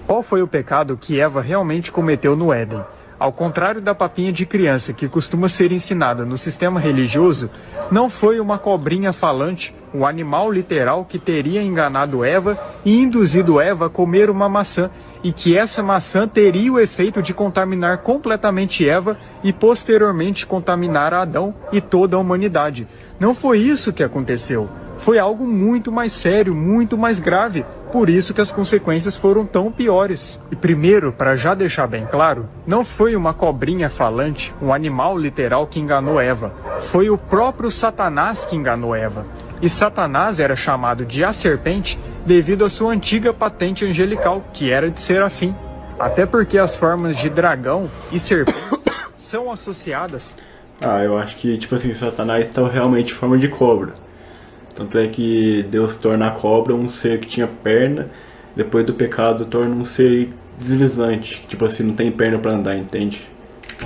Qual foi o pecado que Eva realmente cometeu no Éden? Ao contrário da papinha de criança que costuma ser ensinada no sistema religioso, não foi uma cobrinha falante, um animal literal que teria enganado Eva e induzido Eva a comer uma maçã, e que essa maçã teria o efeito de contaminar completamente Eva e posteriormente contaminar Adão e toda a humanidade. Não foi isso que aconteceu. Foi algo muito mais sério, muito mais grave. Por isso que as consequências foram tão piores. E primeiro, para já deixar bem claro, não foi uma cobrinha falante, um animal literal que enganou Eva. Foi o próprio Satanás que enganou Eva. E Satanás era chamado de a serpente devido à sua antiga patente angelical, que era de serafim. Até porque as formas de dragão e serpentes são associadas. Eu acho que, Satanás está realmente em forma de cobra. Tanto é que Deus torna a cobra um ser que tinha perna, depois do pecado torna um ser deslizante, não tem perna para andar, entende?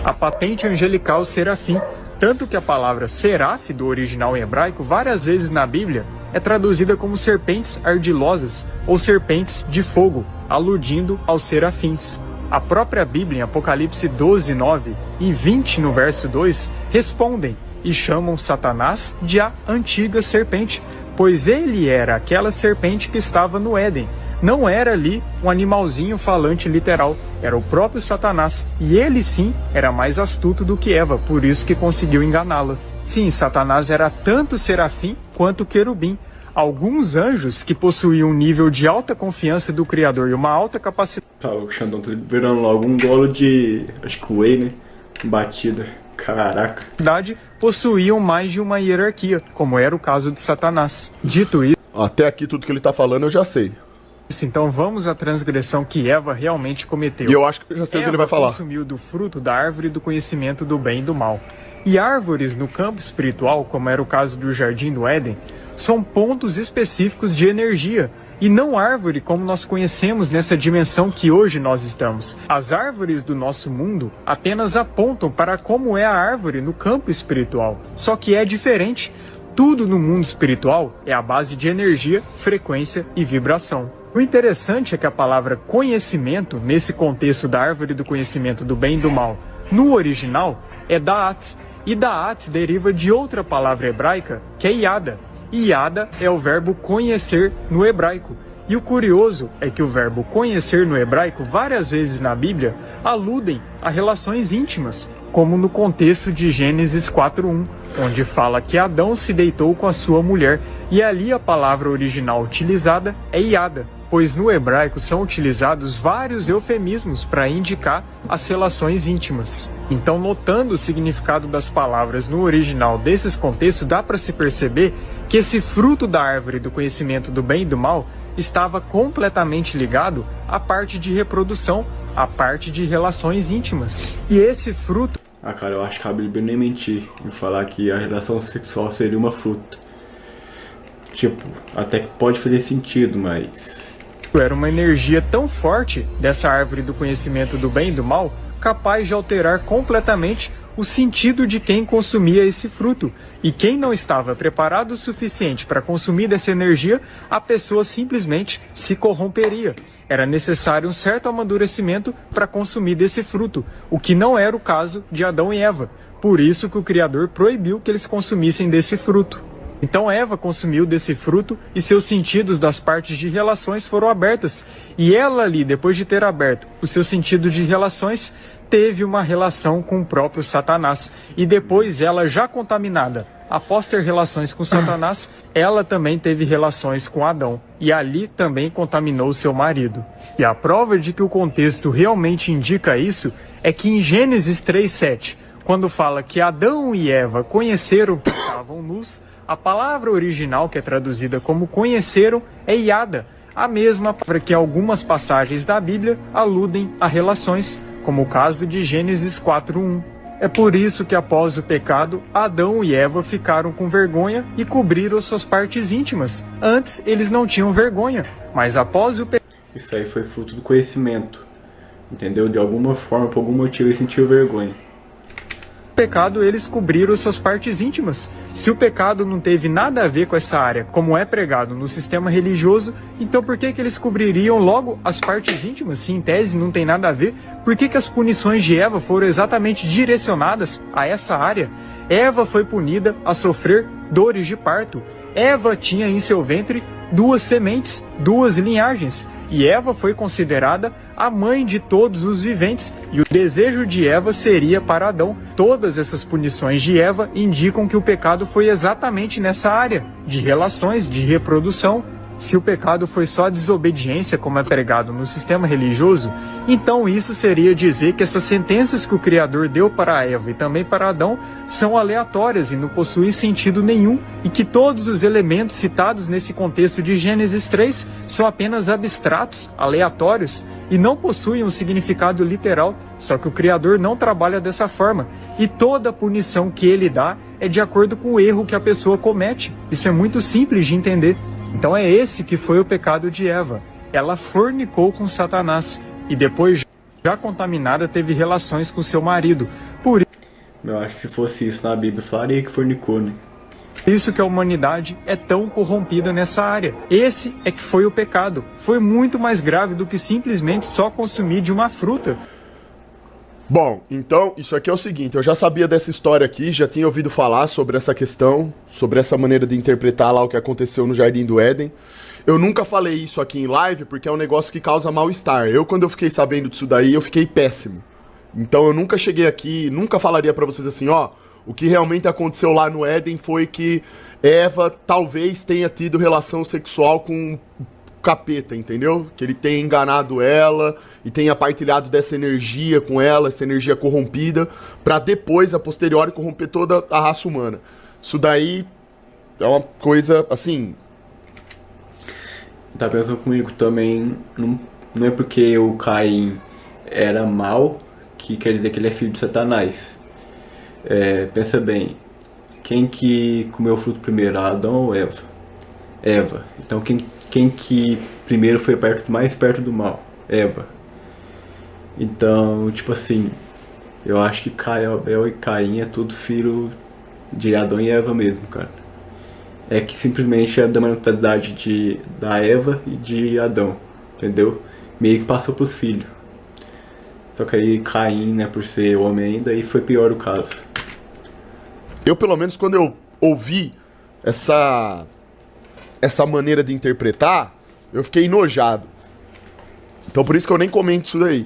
A patente angelical serafim, tanto que a palavra seraf do original em hebraico várias vezes na Bíblia é traduzida como serpentes ardilosas ou serpentes de fogo, aludindo aos serafins. A própria Bíblia em Apocalipse 12, 9 e 20 no verso 2 respondem e chamam Satanás de a antiga serpente, pois ele era aquela serpente que estava no Éden. Não era ali um animalzinho falante literal, era o próprio Satanás, e ele sim era mais astuto do que Eva, por isso que conseguiu enganá-la. Sim, Satanás era tanto serafim quanto querubim. Alguns anjos que possuíam um nível de alta confiança do Criador e uma alta capacidade... O Xandão tá liberando logo um golo de, acho que whey, né? Batida. Caraca. Possuíam mais de uma hierarquia, como era o caso de Satanás. Dito isso... Até aqui tudo que ele tá falando eu já sei. Então vamos à transgressão que Eva realmente cometeu. E eu acho que eu já sei o que ele vai falar. Eva consumiu do fruto da árvore do conhecimento do bem e do mal. E árvores no campo espiritual, como era o caso do Jardim do Éden, são pontos específicos de energia, e não árvore como nós conhecemos nessa dimensão que hoje nós estamos. As árvores do nosso mundo apenas apontam para como é a árvore no campo espiritual. Só que é diferente. Tudo no mundo espiritual é a base de energia, frequência e vibração. O interessante é que a palavra conhecimento, nesse contexto da árvore do conhecimento do bem e do mal, no original, é Da'at. E Da'at deriva de outra palavra hebraica, que é Yada. E Yada é o verbo conhecer no hebraico. E o curioso é que o verbo conhecer no hebraico, várias vezes na Bíblia, aludem a relações íntimas, como no contexto de Gênesis 4:1, onde fala que Adão se deitou com a sua mulher, e ali a palavra original utilizada é Yada, pois no hebraico são utilizados vários eufemismos para indicar as relações íntimas. Então, notando o significado das palavras no original desses contextos, dá para se perceber que esse fruto da árvore do conhecimento do bem e do mal estava completamente ligado à parte de reprodução, à parte de relações íntimas. E esse fruto... Cara, eu acho que a Bíblia nem mentir em falar que a relação sexual seria uma fruta. Até que pode fazer sentido, mas... Era uma energia tão forte dessa árvore do conhecimento do bem e do mal, capaz de alterar completamente o sentido de quem consumia esse fruto. E quem não estava preparado o suficiente para consumir dessa energia, a pessoa simplesmente se corromperia. Era necessário um certo amadurecimento para consumir desse fruto, o que não era o caso de Adão e Eva. Por isso que o Criador proibiu que eles consumissem desse fruto. Então Eva consumiu desse fruto e seus sentidos das partes de relações foram abertas. E ela ali, depois de ter aberto o seu sentido de relações, teve uma relação com o próprio Satanás. E depois ela, já contaminada, após ter relações com Satanás, ela também teve relações com Adão. E ali também contaminou seu marido. E a prova de que o contexto realmente indica isso é que em Gênesis 3:7, quando fala que Adão e Eva conheceram que estavam nus, a palavra original que é traduzida como conheceram é Yada, a mesma palavra que algumas passagens da Bíblia aludem a relações, como o caso de Gênesis 4:1. É por isso que após o pecado, Adão e Eva ficaram com vergonha e cobriram suas partes íntimas. Antes eles não tinham vergonha, mas após o pecado... Isso aí foi fruto do conhecimento, entendeu? De alguma forma, por algum motivo, ele sentiu vergonha. pecado eles cobriram suas partes íntimas. Se o pecado não teve nada a ver com essa área, como é pregado no sistema religioso, então por que eles cobririam logo as partes íntimas? Se em tese não tem nada a ver, por que as punições de Eva foram exatamente direcionadas a essa área? Eva foi punida a sofrer dores de parto. Eva tinha em seu ventre 2 sementes, 2 linhagens, e Eva foi considerada a mãe de todos os viventes, e o desejo de Eva seria para Adão. Todas essas punições de Eva indicam que o pecado foi exatamente nessa área, de relações, de reprodução. Se o pecado foi só desobediência, como é pregado no sistema religioso, então isso seria dizer que essas sentenças que o Criador deu para Eva e também para Adão são aleatórias e não possuem sentido nenhum, e que todos os elementos citados nesse contexto de Gênesis 3 são apenas abstratos, aleatórios, e não possuem um significado literal. Só que o Criador não trabalha dessa forma, e toda punição que ele dá é de acordo com o erro que a pessoa comete. Isso é muito simples de entender. Então é esse que foi o pecado de Eva. Ela fornicou com Satanás e depois, já contaminada, teve relações com seu marido. Por Eu acho que se fosse isso na Bíblia, falaria que fornicou, né? isso que a humanidade é tão corrompida nessa área. Esse é que foi o pecado. Foi muito mais grave do que simplesmente só consumir de uma fruta. Bom, então, isso aqui é o seguinte, eu já sabia dessa história aqui, já tinha ouvido falar sobre essa questão, sobre essa maneira de interpretar lá o que aconteceu no Jardim do Éden. Eu nunca falei isso aqui em live porque é um negócio que causa mal-estar. Quando eu fiquei sabendo disso daí, eu fiquei péssimo. Então eu nunca cheguei aqui, nunca falaria pra vocês assim, ó, o que realmente aconteceu lá no Éden foi que Eva talvez tenha tido relação sexual com capeta, entendeu? Que ele tenha enganado ela e tenha partilhado dessa energia com ela, essa energia corrompida, pra depois, a posteriori, corromper toda a raça humana. Isso daí é uma coisa, assim... Tá pensando comigo também, não é porque o Caim era mau que quer dizer que ele é filho de Satanás. Pensa bem, quem que comeu o fruto primeiro, Adão ou Eva? Eva. Então quem que primeiro foi mais perto do mal? Eva. Então, tipo assim, eu acho que Abel e Caim é tudo filho de Adão e Eva mesmo, cara. É que simplesmente é da mentalidade da Eva e de Adão, entendeu? Meio que passou pros filhos. Só que aí Caim, né, por ser homem ainda, aí foi pior o caso. Eu, pelo menos, quando eu ouvi essa maneira de interpretar, eu fiquei enojado. Então por isso que eu nem comento isso daí.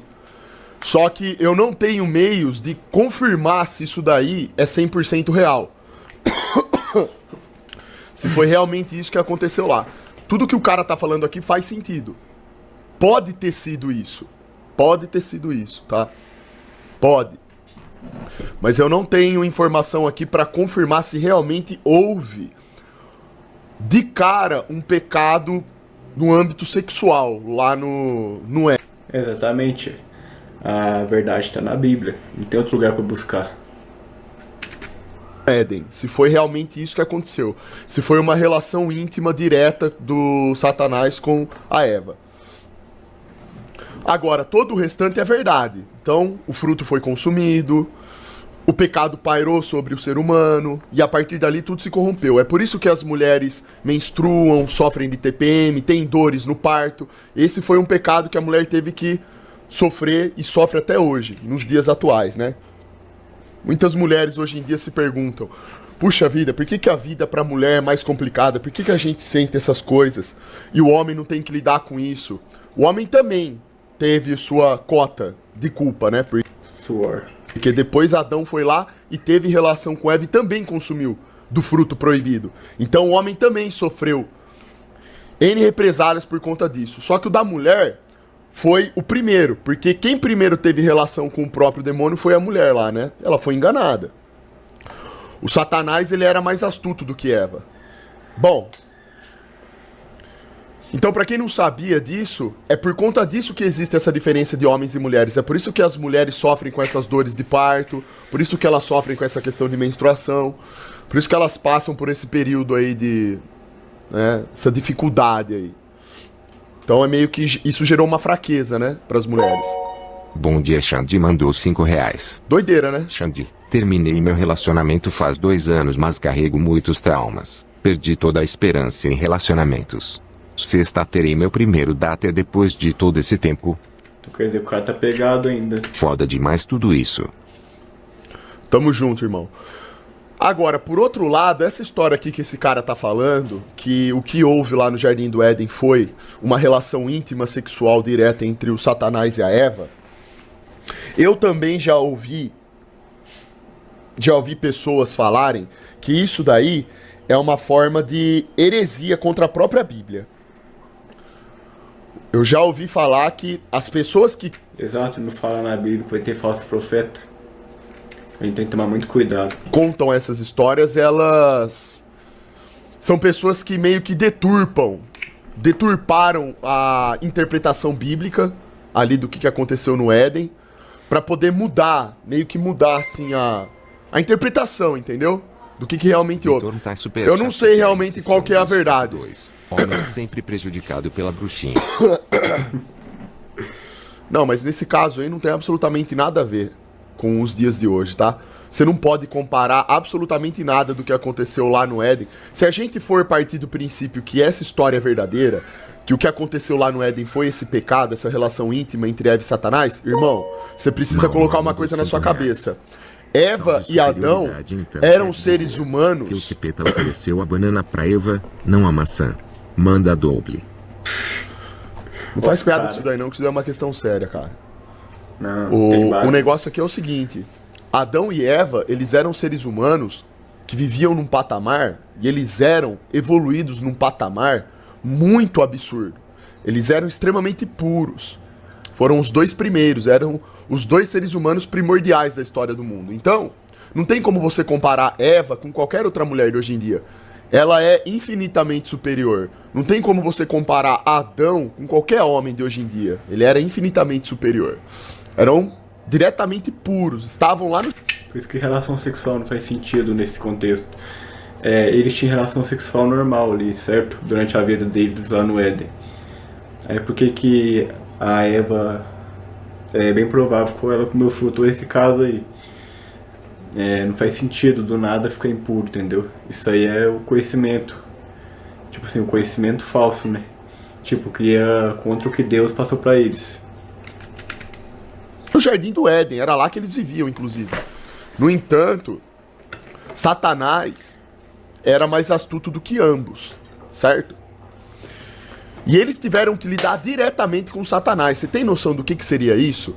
Só que eu não tenho meios de confirmar se isso daí é 100% real. Se foi realmente isso que aconteceu lá. Tudo que o cara tá falando aqui faz sentido. Pode ter sido isso. Pode ter sido isso, tá? Pode. Mas eu não tenho informação aqui pra confirmar se realmente houve de cara um pecado no âmbito sexual, lá no Éden. Exatamente. A verdade está na Bíblia. Não tem outro lugar para buscar. Éden, se foi realmente isso que aconteceu. Se foi uma relação íntima direta do Satanás com a Eva. Agora, todo o restante é verdade. Então, o fruto foi consumido, o pecado pairou sobre o ser humano, e a partir dali tudo se corrompeu. É por isso que as mulheres menstruam, sofrem de TPM, têm dores no parto. Esse foi um pecado que a mulher teve que sofrer e sofre até hoje, nos dias atuais, né? Muitas mulheres hoje em dia se perguntam: puxa vida, por que a vida pra mulher é mais complicada? Por que a gente sente essas coisas? E o homem não tem que lidar com isso? O homem também teve sua cota de culpa, né? Suor. Porque depois Adão foi lá e teve relação com Eva e também consumiu do fruto proibido. Então o homem também sofreu N represálias por conta disso. Só que o da mulher foi o primeiro, porque quem primeiro teve relação com o próprio demônio foi a mulher lá, né? Ela foi enganada. O Satanás, ele era mais astuto do que Eva. Bom, então pra quem não sabia disso, é por conta disso que existe essa diferença de homens e mulheres. É por isso que as mulheres sofrem com essas dores de parto, por isso que elas sofrem com essa questão de menstruação, por isso que elas passam por esse período aí de... né, essa dificuldade aí. Então é meio que isso gerou uma fraqueza, né, pras mulheres. Bom dia, Xandi mandou R$5. Doideira, né? Xandi, Terminei meu relacionamento faz 2 anos, mas carrego muitos traumas. Perdi toda a esperança em relacionamentos. Sexta terei meu primeiro date depois de todo esse tempo. Então quer dizer, o cara tá pegado ainda. Foda demais tudo isso. Tamo junto, irmão. Agora, por outro lado, essa história aqui que esse cara tá falando, que o que houve lá no Jardim do Éden foi uma relação íntima sexual direta entre o Satanás e a Eva, eu também já ouvi pessoas falarem que isso daí é uma forma de heresia contra a própria Bíblia. Eu já ouvi falar que as pessoas que... Exato, não fala na Bíblia que vai ter falso profeta. A gente tem que tomar muito cuidado. contam essas histórias, elas são pessoas que meio que deturparam a interpretação bíblica ali do que aconteceu no Éden, pra poder mudar, meio que mudar assim a interpretação, entendeu? Do que realmente houve. Eu não sei realmente qual que é a verdade. Homem sempre prejudicado pela bruxinha. Não, mas nesse caso aí não tem absolutamente nada a ver com os dias de hoje, tá? Você não pode comparar absolutamente nada do que aconteceu lá no Éden. Se a gente for partir do princípio que essa história é verdadeira, que o que aconteceu lá no Éden foi esse pecado, essa relação íntima entre Eva e Satanás, irmão, você precisa colocar uma coisa na sua cabeça. Eva e Adão eram seres humanos. Que o Capeta ofereceu a banana pra Eva, não a maçã. Manda doble. Não faz piada com isso daí não, que isso daí é uma questão séria, cara. Não, O negócio aqui é o seguinte: Adão e Eva, eles eram seres humanos que viviam num patamar, e eles eram evoluídos num patamar muito absurdo. Eles eram extremamente puros. Foram os dois primeiros, eram os dois seres humanos primordiais da história do mundo. Então, não tem como você comparar Eva com qualquer outra mulher de hoje em dia. Ela é infinitamente superior. Não tem como você comparar Adão com qualquer homem de hoje em dia. Ele era infinitamente superior. Eram diretamente puros, estavam lá no... Por isso que relação sexual não faz sentido nesse contexto. Eles tinham relação sexual normal ali, certo? Durante a vida deles lá no Éden. Aí por que a Eva... É bem provável que ela comeu fruto esse caso aí. Não faz sentido do nada ficar impuro, entendeu? Isso aí é o conhecimento. Tipo assim, o conhecimento falso, né? Tipo, que é contra o que Deus passou pra eles. No Jardim do Éden, era lá que eles viviam, inclusive. No entanto, Satanás era mais astuto do que ambos, certo? E eles tiveram que lidar diretamente com Satanás. Você tem noção do que seria isso?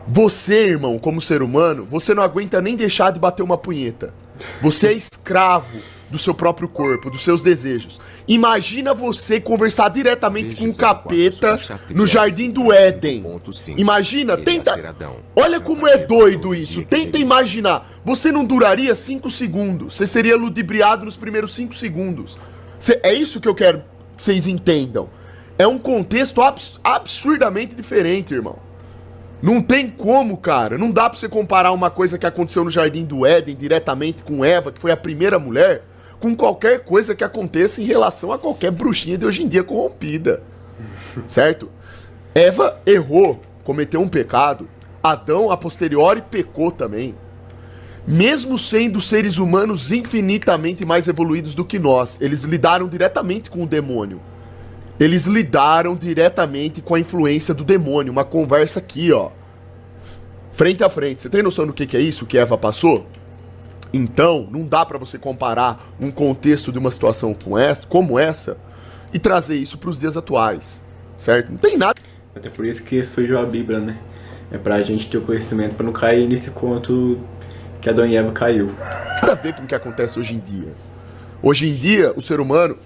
Você, irmão, como ser humano, você não aguenta nem deixar de bater uma punheta. Você é escravo do seu próprio corpo, dos seus desejos. Imagina você conversar diretamente com o capeta no Jardim do Éden. Imagina, tenta... Olha como é doido isso. Tenta imaginar. Você não duraria 5 segundos. Você seria ludibriado nos primeiros 5 segundos. É isso que eu quero que vocês entendam. É um contexto absurdamente diferente, irmão. Não tem como, cara. Não dá pra você comparar uma coisa que aconteceu no Jardim do Éden diretamente com Eva, que foi a primeira mulher, com qualquer coisa que aconteça em relação a qualquer bruxinha de hoje em dia corrompida. Certo? Eva errou, cometeu um pecado. Adão, a posteriori, pecou também. Mesmo sendo seres humanos infinitamente mais evoluídos do que nós, eles lidaram diretamente com o demônio. Eles lidaram diretamente com a influência do demônio. Uma conversa aqui, ó. Frente a frente. Você tem noção do que é isso que Eva passou? Então, não dá pra você comparar um contexto de uma situação como essa e trazer isso pros dias atuais. Certo? Não tem nada. Até por isso que surgiu a Bíblia, né? É pra gente ter o conhecimento pra não cair nesse conto que Adão e Eva caiu. Nada a ver com o que acontece hoje em dia. Hoje em dia, o ser humano,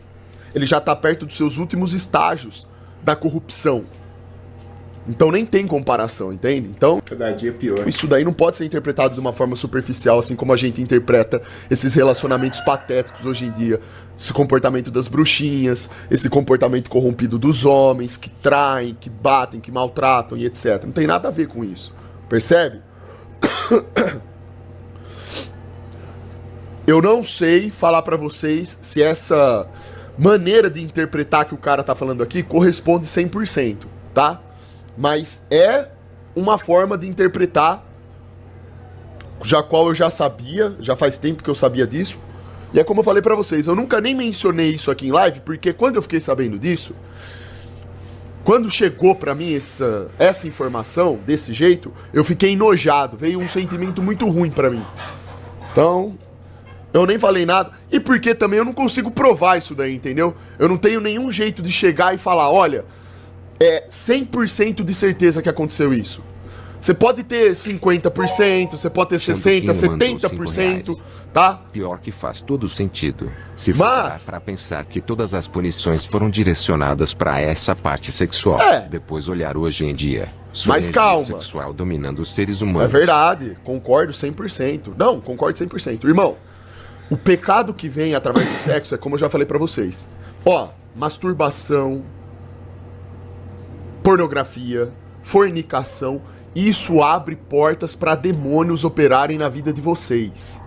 ele já tá perto dos seus últimos estágios da corrupção. Então nem tem comparação, entende? Então, cada dia pior. Isso daí não pode ser interpretado de uma forma superficial, assim como a gente interpreta esses relacionamentos patéticos hoje em dia. Esse comportamento das bruxinhas, esse comportamento corrompido dos homens, que traem, que batem, que maltratam e etc. Não tem nada a ver com isso. Percebe? Eu não sei falar pra vocês se essa maneira de interpretar que o cara tá falando aqui corresponde 100%, tá? Mas é uma forma de interpretar qual eu já sabia, já faz tempo que eu sabia disso. E é como eu falei pra vocês, eu nunca nem mencionei isso aqui em live, porque quando eu fiquei sabendo disso, quando chegou pra mim essa informação, desse jeito, eu fiquei enojado, veio um sentimento muito ruim pra mim. Então, eu nem falei nada, e porque também eu não consigo provar isso daí, entendeu? Eu não tenho nenhum jeito de chegar e falar, olha, é 100% de certeza que aconteceu isso. Você pode ter 50%, você pode ter 60%, 70%, tá? Pior que faz todo sentido. Se for para pensar que todas as punições foram direcionadas para essa parte sexual, depois olhar hoje em dia, mas calma, sexual dominando os seres humanos. É verdade, concordo 100%. Não, concordo 100%. Irmão, o pecado que vem através do sexo é como eu já falei pra vocês. Ó, masturbação, pornografia, fornicação, isso abre portas para demônios operarem na vida de vocês.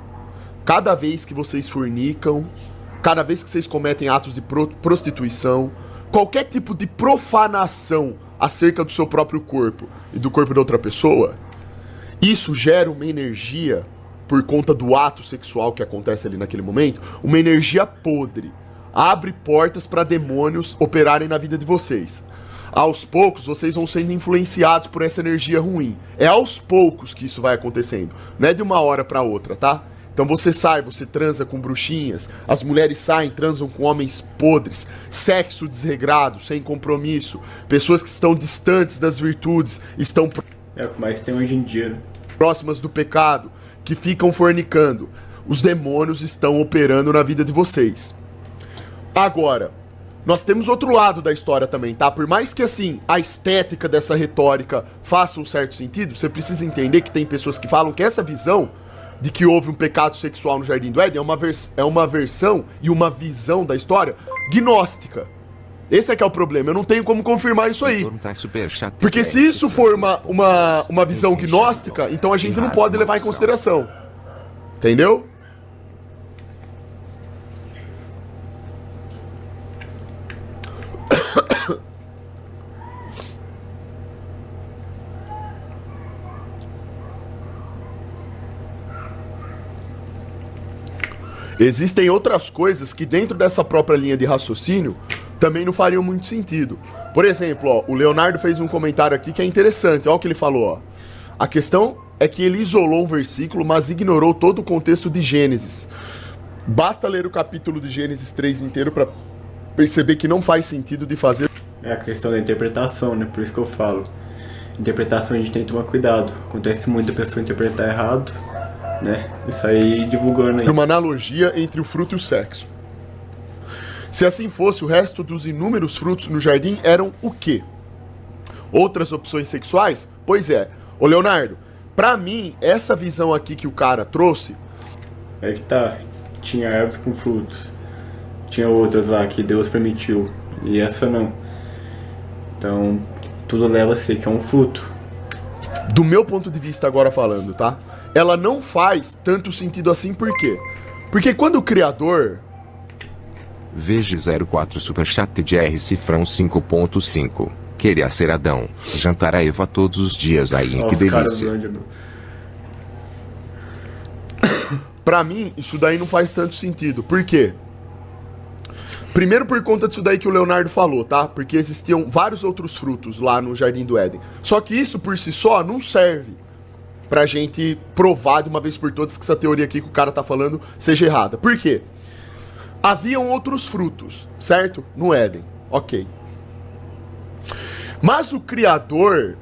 Cada vez que vocês fornicam, cada vez que vocês cometem atos de prostituição, qualquer tipo de profanação acerca do seu próprio corpo e do corpo da outra pessoa, isso gera uma energia, por conta do ato sexual que acontece ali naquele momento, uma energia podre. Abre portas para demônios operarem na vida de vocês. Aos poucos, vocês vão sendo influenciados por essa energia ruim. É aos poucos que isso vai acontecendo. Não é de uma hora pra outra, tá? Então você sai, você transa com bruxinhas, as mulheres saem, transam com homens podres, sexo desregrado, sem compromisso, pessoas que estão distantes das virtudes, estão É o que mais tem hoje em dia, né? Próximas do pecado, que ficam fornicando. Os demônios estão operando na vida de vocês. Agora, nós temos outro lado da história também, tá? Por mais que, assim, a estética dessa retórica faça um certo sentido, você precisa entender que tem pessoas que falam que essa visão de que houve um pecado sexual no Jardim do Éden é uma versão e uma visão da história gnóstica. Esse é que é o problema, eu não tenho como confirmar isso aí. Porque se isso for uma visão gnóstica, então a gente não pode levar em consideração. Entendeu? Existem outras coisas que dentro dessa própria linha de raciocínio também não fariam muito sentido. Por exemplo, ó, o Leonardo fez um comentário aqui que é interessante, olha o que ele falou, ó. A questão é que ele isolou um versículo, mas ignorou todo o contexto de Gênesis. Basta ler o capítulo de Gênesis 3 inteiro para perceber que não faz sentido de fazer... É a questão da interpretação, né? Por isso que eu falo. Interpretação a gente tem que tomar cuidado. Acontece muito a pessoa interpretar errado, né? Isso aí divulgando aí. Uma analogia entre o fruto e o sexo. Se assim fosse, o resto dos inúmeros frutos no jardim eram o quê? Outras opções sexuais? Pois é. Ô Leonardo, pra mim, essa visão aqui que o cara trouxe... É que tá, tinha árvores com frutos. Tinha outras lá que Deus permitiu. E essa não. Então, tudo leva a ser que é um fruto. Do meu ponto de vista agora falando, tá? Ela não faz tanto sentido assim, por quê? Porque quando o Criador... Veja 04 Superchat de R Cifrão 5.5. Queria ser Adão. Jantar a Eva todos os dias aí, que delícia. Pra mim, isso daí não faz tanto sentido. Por quê? Primeiro por conta disso daí que o Leonardo falou, tá? Porque existiam vários outros frutos lá no Jardim do Éden. Só que isso por si só não serve pra gente provar de uma vez por todas que essa teoria aqui que o cara tá falando seja errada. Por quê? Haviam outros frutos, certo? No Éden, ok. Mas o Criador,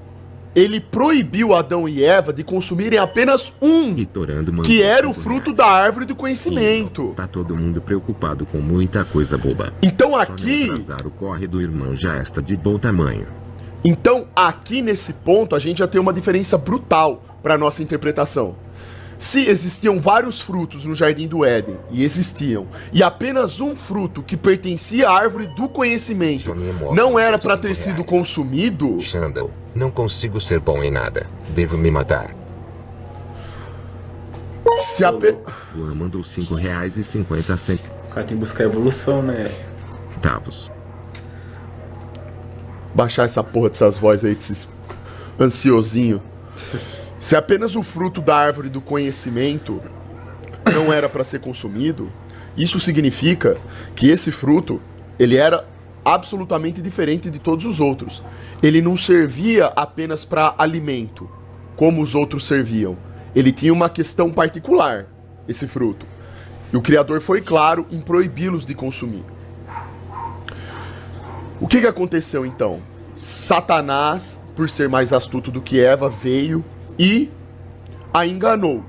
ele proibiu Adão e Eva de consumirem apenas um, que era o fruto da árvore do conhecimento. Tá todo mundo preocupado com muita coisa boba. Então aqui... o corre do irmão já está de bom tamanho. Então aqui nesse ponto a gente já tem uma diferença brutal para nossa interpretação. Se existiam vários frutos no Jardim do Éden, e existiam, e apenas um fruto que pertencia à árvore do conhecimento não era para ter sido consumido... Xandão, não consigo ser bom em nada. Devo me matar. Se apenas... Luan mandou R$5,50. O cara tem que buscar evolução, né? Tavos. Baixar essa porra dessas vozes aí, desses ansiosinho. Se apenas o fruto da árvore do conhecimento não era para ser consumido, isso significa que esse fruto, ele era absolutamente diferente de todos os outros. Ele não servia apenas para alimento, como os outros serviam. Ele tinha uma questão particular, esse fruto. E o Criador foi claro em proibi-los de consumir. O que aconteceu então? Satanás, por ser mais astuto do que Eva, veio e a enganou.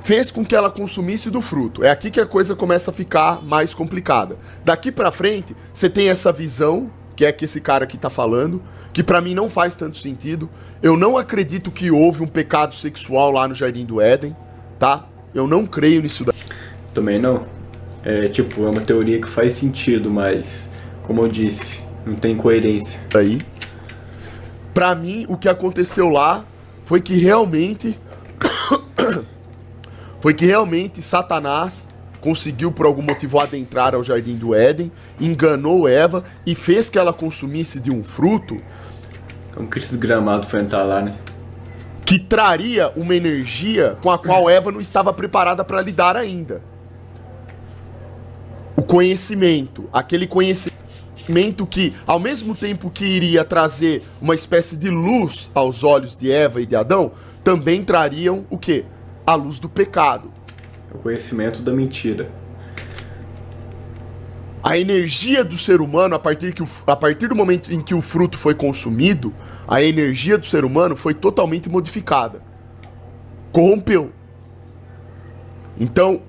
Fez com que ela consumisse do fruto. É aqui que a coisa começa a ficar mais complicada. Daqui pra frente, você tem essa visão, que é que esse cara aqui tá falando, que pra mim não faz tanto sentido. Eu não acredito que houve um pecado sexual lá no Jardim do Éden, tá? Eu não creio nisso daí. Também não. É uma teoria que faz sentido, mas, como eu disse, não tem coerência. Aí, pra mim, o que aconteceu lá foi que realmente Satanás conseguiu por algum motivo adentrar ao Jardim do Éden, enganou Eva e fez que ela consumisse de um fruto Como que esse gramado foi entrar lá, né? que traria uma energia com a qual Eva não estava preparada para lidar ainda. O conhecimento, aquele conhecimento que, ao mesmo tempo que iria trazer uma espécie de luz aos olhos de Eva e de Adão, também trariam o quê? A luz do pecado. O conhecimento da mentira. A energia do ser humano, a partir do momento em que o fruto foi consumido, a energia do ser humano foi totalmente modificada. Corrompeu. Então,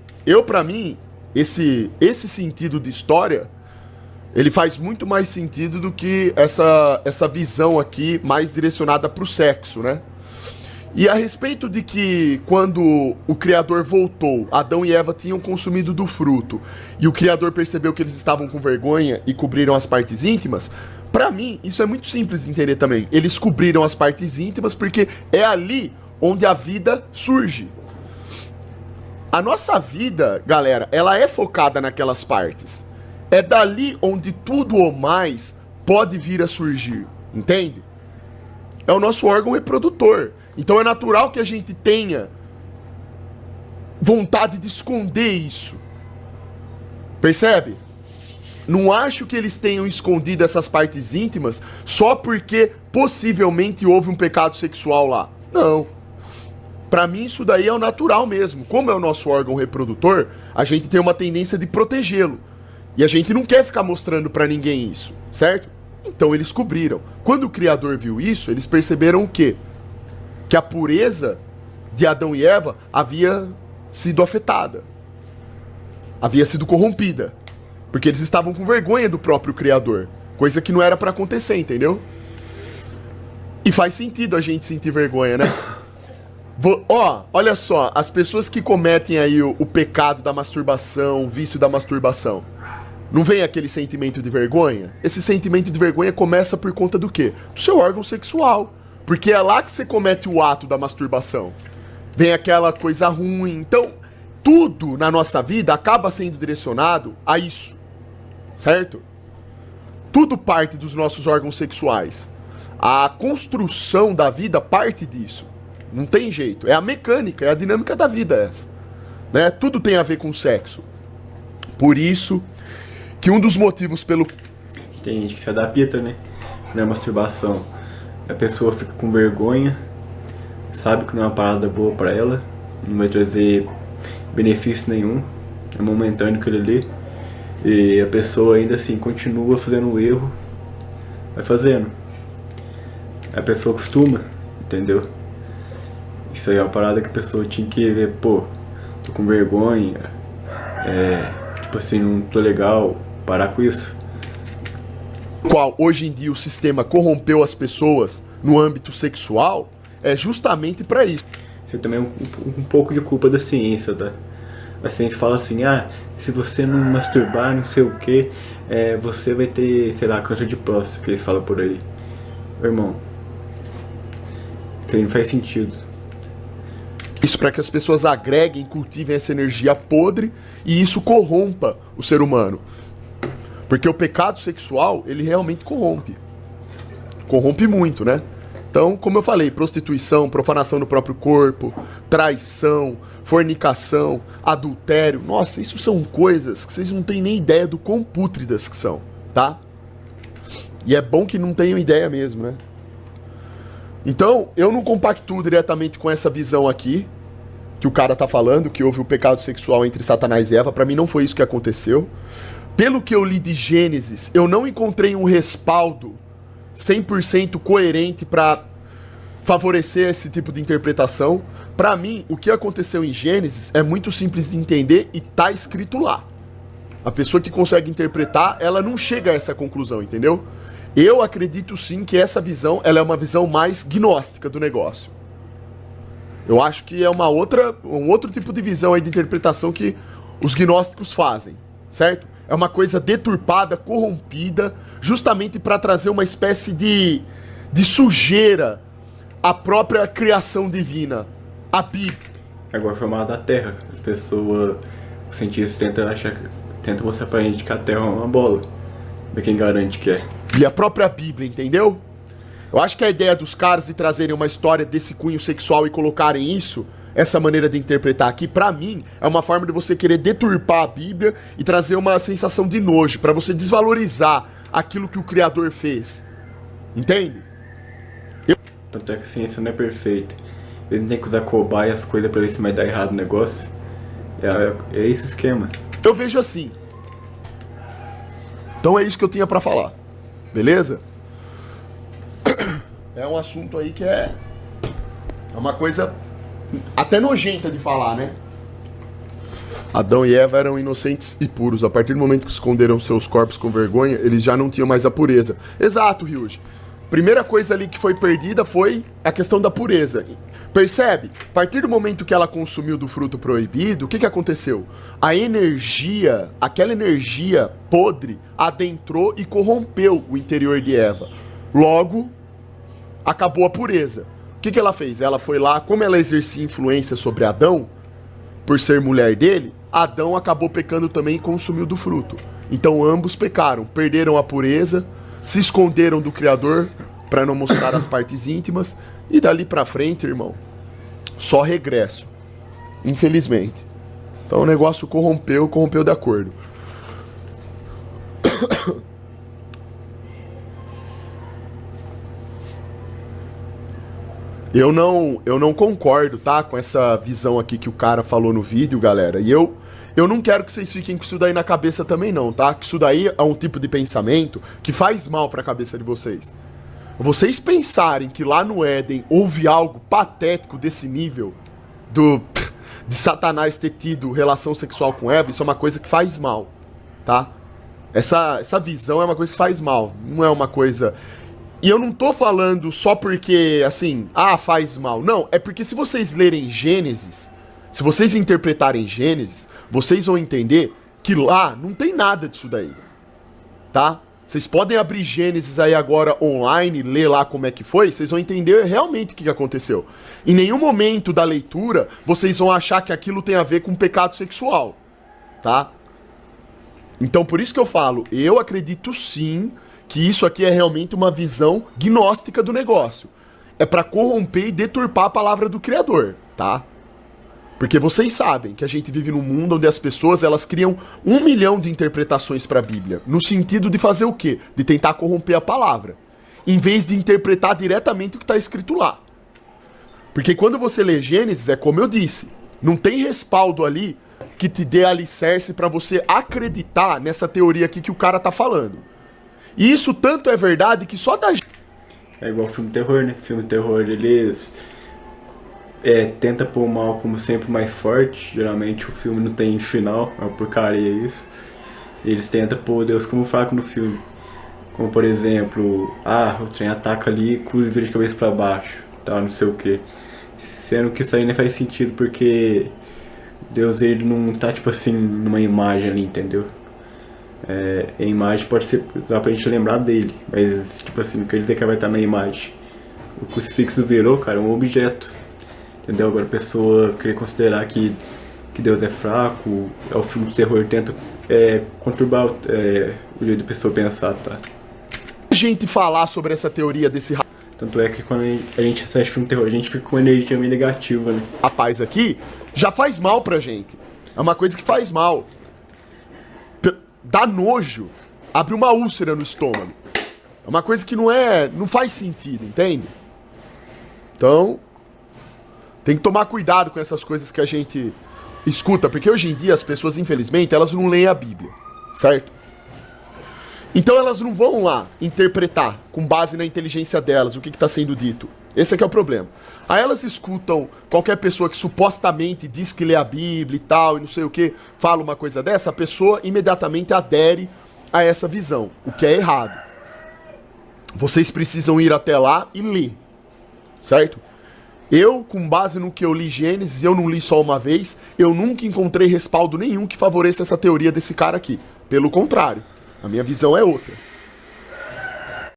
pra mim, esse sentido de história, ele faz muito mais sentido do que essa visão aqui mais direcionada para o sexo, né? E a respeito de que quando o Criador voltou, Adão e Eva tinham consumido do fruto, e o Criador percebeu que eles estavam com vergonha e cobriram as partes íntimas, pra mim isso é muito simples de entender também. Eles cobriram as partes íntimas porque é ali onde a vida surge. A nossa vida, galera, ela é focada naquelas partes. É dali onde tudo ou mais pode vir a surgir, entende? É o nosso órgão reprodutor. Então é natural que a gente tenha vontade de esconder isso. Percebe? Não acho que eles tenham escondido essas partes íntimas só porque possivelmente houve um pecado sexual lá. Não. Pra mim isso daí é o natural mesmo. Como é o nosso órgão reprodutor, a gente tem uma tendência de protegê-lo. E a gente não quer ficar mostrando pra ninguém isso, certo? Então eles cobriram. Quando o Criador viu isso, eles perceberam o quê? Que a pureza de Adão e Eva havia sido afetada. Havia sido corrompida. Porque eles estavam com vergonha do próprio Criador. Coisa que não era pra acontecer, entendeu? E faz sentido a gente sentir vergonha, né? Olha só, as pessoas que cometem aí o pecado da masturbação, o vício da masturbação, não vem aquele sentimento de vergonha? Esse sentimento de vergonha começa por conta do quê? Do seu órgão sexual. Porque é lá que você comete o ato da masturbação. Vem aquela coisa ruim. Então, tudo na nossa vida acaba sendo direcionado a isso. Certo? Tudo parte dos nossos órgãos sexuais. A construção da vida parte disso. Não tem jeito. É a mecânica, é a dinâmica da vida essa. Né? Tudo tem a ver com sexo. Por isso que um dos motivos pelo... Tem gente que se adapta, né? Na masturbação. A pessoa fica com vergonha, sabe que não é uma parada boa pra ela, não vai trazer benefício nenhum, é momentâneo aquilo ali, e a pessoa ainda assim continua fazendo o erro, vai fazendo. A pessoa acostuma, entendeu? Isso aí é uma parada que a pessoa tinha que ver, pô, tô com vergonha, não tô legal, parar com isso. Qual hoje em dia o sistema corrompeu as pessoas no âmbito sexual, é justamente para isso. Isso também é um pouco de culpa da ciência, tá? A ciência fala assim, se você não masturbar, não sei o que, você vai ter, sei lá, câncer de próstata, que eles falam por aí. Meu irmão, isso aí não faz sentido. Isso para que as pessoas agreguem, cultivem essa energia podre e isso corrompa o ser humano. Porque o pecado sexual, ele realmente corrompe. Corrompe muito, né? Então, como eu falei, prostituição, profanação do próprio corpo, traição, fornicação, adultério. Nossa, isso são coisas que vocês não têm nem ideia do quão pútridas que são, tá? E é bom que não tenham ideia mesmo, né? Então, eu não compactuo diretamente com essa visão aqui, que o cara tá falando, que houve o pecado sexual entre Satanás e Eva. Pra mim não foi isso que aconteceu. Pelo que eu li de Gênesis, eu não encontrei um respaldo 100% coerente para favorecer esse tipo de interpretação. Para mim, o que aconteceu em Gênesis é muito simples de entender e tá escrito lá. A pessoa que consegue interpretar, ela não chega a essa conclusão, entendeu? Eu acredito sim que essa visão, ela é uma visão mais gnóstica do negócio. Eu acho que é um outro tipo de visão aí de interpretação que os gnósticos fazem, certo? É uma coisa deturpada, corrompida, justamente para trazer uma espécie de sujeira à própria criação divina, a Bíblia. Agora formada da Terra. As pessoas, os cientistas tentam mostrar pra gente que a Terra é uma bola. Mas quem garante que é? E a própria Bíblia, entendeu? Eu acho que a ideia dos caras de trazerem uma história desse cunho sexual e colocarem isso, essa maneira de interpretar aqui, pra mim, é uma forma de você querer deturpar a Bíblia e trazer uma sensação de nojo, pra você desvalorizar aquilo que o Criador fez. Entende? Tanto é que a ciência não é perfeita. Eles têm que usar cobaia e as coisas pra ver se vai dar errado o negócio. É esse o esquema. Eu vejo assim. Então é isso que eu tinha pra falar. Beleza? É um assunto aí que é uma coisa até nojenta de falar, né? Adão e Eva eram inocentes e puros. A partir do momento que esconderam seus corpos com vergonha, eles já não tinham mais a pureza. Exato, Ryuji. Primeira coisa ali que foi perdida foi a questão da pureza. Percebe? A partir do momento que ela consumiu do fruto proibido, o que aconteceu? A energia, aquela energia podre, adentrou e corrompeu o interior de Eva. Logo, acabou a pureza. O que ela fez? Ela foi lá, como ela exercia influência sobre Adão, por ser mulher dele, Adão acabou pecando também e consumiu do fruto. Então ambos pecaram, perderam a pureza, se esconderam do Criador para não mostrar as partes íntimas, e dali pra frente, irmão, só regresso. Infelizmente. Então o negócio corrompeu de acordo. Eu não concordo, tá? Com essa visão aqui que o cara falou no vídeo, galera. E eu não quero que vocês fiquem com isso daí na cabeça também não, tá? Que isso daí é um tipo de pensamento que faz mal pra cabeça de vocês. Vocês pensarem que lá no Éden houve algo patético desse nível de Satanás ter tido relação sexual com Eva, isso é uma coisa que faz mal, tá? Essa visão é uma coisa que faz mal, não é uma coisa... E eu não tô falando só porque, assim, faz mal. Não, é porque se vocês lerem Gênesis, se vocês interpretarem Gênesis, vocês vão entender que lá não tem nada disso daí, tá? Vocês podem abrir Gênesis aí agora online, ler lá como é que foi, vocês vão entender realmente o que aconteceu. Em nenhum momento da leitura, vocês vão achar que aquilo tem a ver com pecado sexual, tá? Então, por isso que eu falo, eu acredito sim que isso aqui é realmente uma visão gnóstica do negócio. É pra corromper e deturpar a palavra do Criador, tá? Porque vocês sabem que a gente vive num mundo onde as pessoas, elas criam 1 milhão de interpretações pra Bíblia. No sentido de fazer o quê? De tentar corromper a palavra. Em vez de interpretar diretamente o que tá escrito lá. Porque quando você lê Gênesis, é como eu disse, não tem respaldo ali que te dê alicerce pra você acreditar nessa teoria aqui que o cara tá falando. E isso tanto é verdade que só da... É igual filme terror, né? Filme terror, eles tenta pôr o mal como sempre mais forte. Geralmente o filme não tem final, é uma porcaria isso. E eles tentam pôr Deus como fraco no filme. Como por exemplo, o trem ataca ali e cruz vira de cabeça pra baixo, tal, não sei o que. Sendo que isso aí não faz sentido porque Deus ele não tá tipo assim numa imagem ali, entendeu? A imagem pode ser usada pra gente lembrar dele, mas tipo assim, não quer dizer que vai estar na imagem. O crucifixo virou, cara, um objeto, entendeu? Agora a pessoa querer considerar que Deus é fraco, o filme de terror tenta conturbar o jeito da pessoa pensar, tá? gente falar sobre essa teoria desse... Tanto é que quando a gente assiste filme terror, a gente fica com energia meio negativa, né? A paz aqui já faz mal pra gente. É uma coisa que faz mal. Dá nojo. Abre uma úlcera no estômago. É uma coisa que não faz sentido, entende? Então, tem que tomar cuidado com essas coisas que a gente escuta, porque hoje em dia as pessoas, infelizmente, elas não leem a Bíblia, certo? Então elas não vão lá interpretar, com base na inteligência delas, o que está sendo dito. Esse aqui é o problema. Aí elas escutam qualquer pessoa que supostamente diz que lê a Bíblia e tal, e não sei o que, fala uma coisa dessa, a pessoa imediatamente adere a essa visão, o que é errado. Vocês precisam ir até lá e ler, certo? Eu, com base no que eu li Gênesis, eu não li só uma vez, eu nunca encontrei respaldo nenhum que favoreça essa teoria desse cara aqui. Pelo contrário, a minha visão é outra.